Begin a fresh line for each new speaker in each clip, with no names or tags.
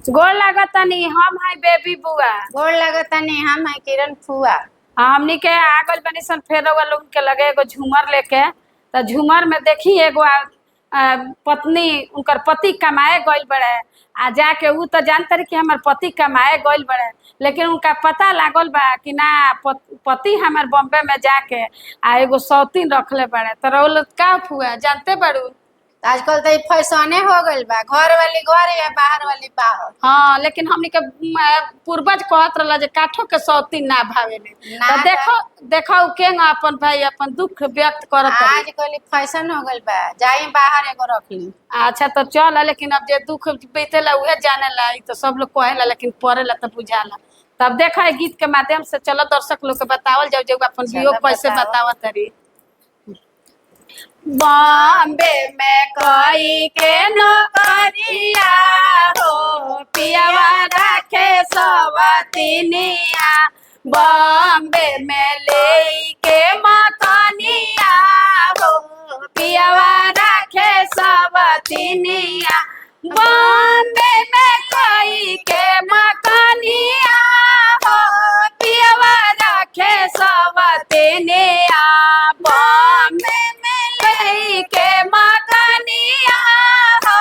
गोड़ लागतानी हम है बेबी बुआ।
गोड़ लगतानी हम है किरण फुआ।
हमनी के आगल बनी सन फेर लोग के लगे एगो झूमर लेके। तो झूमर में देखी एगो पत्नी उनकर पति कमाए गइल बड़े। आ जाके ऊ तो जानते कि हमार पति कमाए गइल बड़े, लेकिन उनका पता लागल बा कि ना पति हमार बॉम्बे में जाके आ एगो सौतीन रखले बड़े। तो रोल का फुआ जानते बड़ू।
आजकल तो फैशने हो गइल बा, घर वाली घर या बाहर वाली बाहर।
हाँ, लेकिन हमनी के पूर्वज कहत रहला जे काठो के सौतीन ना भावेले। तो देखो देखो के अपन भाई अपन दुख व्यक्त करत है।
आजकल फैशन हो गइल बा, जाई बाहर एगो रख ली।
अच्छा तो चल, लेकिन अब जे दुख बीतेला उहे जानेला। तो सब लोग कहेला लेकिन पढ़ेला तो बुझाला। तब देखा है गीत के माध्यम से चलो दर्शक लोग के बतावल जाओ जो अपन वियोग कैसे बतावत रही। बॉम्बे में कोई के नौकरिया हो, पियावा रखे सवतिनिया। बॉम्बे में ले के मकानिया हो, पियावा रखे सवतिनिया। बॉम्बे में कोई के मकानिया हो, पियावा रखे सवतिनिया। बॉम्बे के मकानिया हो,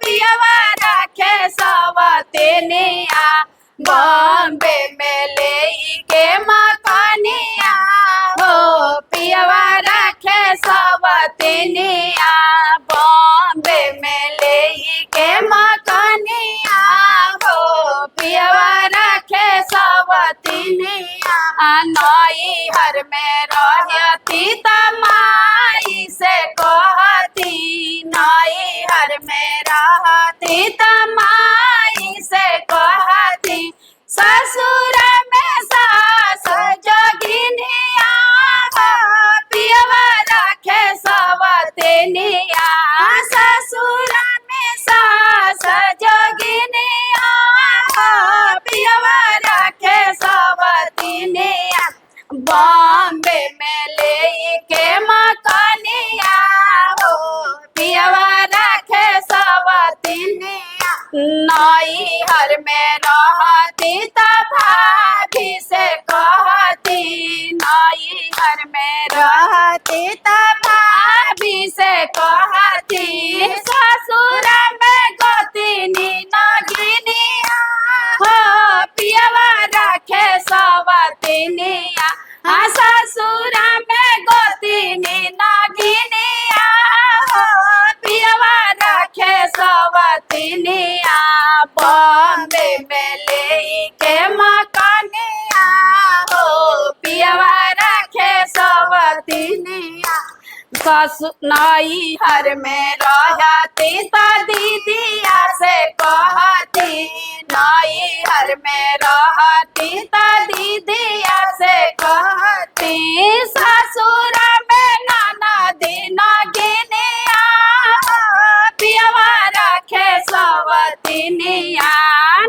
पियावा रखे सवतिनिया। बॉम्बे में ले के मकानिया हो, पियावा रखे सवतिनिया। बॉम्बे में ले के मकानिया हो, पियावा रखे सवतिनिया। नई हर में रहती तमाई से कहती, नई हर में रहती तमाई से कहती। ससुर में सास जोगिनिया हो, पियावा रखे सवतिनिया। ससुर में सास जोगिनिया हो, पियावा रखे सवतिनिया। बॉम्बे में ले के मकानिया हो, पियावा रखे सवतिनिया। नई हर में रहती तब भाभी से कहती, नई हर में रहती तब भाभी से कहती। ससुर में गोतिनी नगिनिया हो, पियावा रखे सवतिनिया। ससुर में गोतिनी नगिनिया हो, पियावा रखे सवतिनिया। बॉम्बे में ले के मकानिया हो, पियावा रखे सवतिनिया। नई हर में रहती तो दीदिया से कहती, नई हर में रहती तो दीदिया से कहती। ससुर में ननदी नगिनिया हो, पियावा रखे सवतिनिया।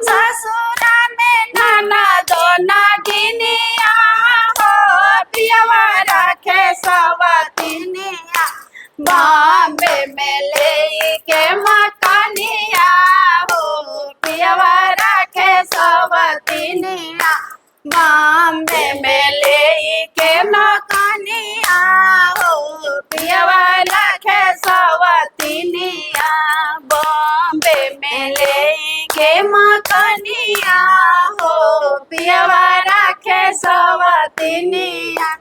ससुर में ननदो नगिनिया हो, पियावा रखे सवतिनिया। बॉम्बे में ले के मकानिया हो, पियावा रखे सवतिनिया। बॉम्बे में ले के मकानिया हो, पियावा रखे सवतिनिया। बॉम्बे में ले के मकानिया हो, पियावा रखे सवतिनिया।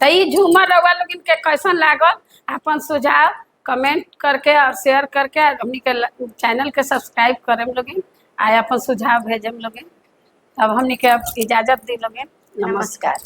तो ये झूमर रउआ लोगन के कैसन लागल अपन सुझाव कमेंट करके और शेयर करके हमनी के चैनल के सब्सक्राइब करम लोगिन आ अपन सुझाव भेजम लोगिन। तब हमनी के इजाजत दी लोगिन। नमस्कार।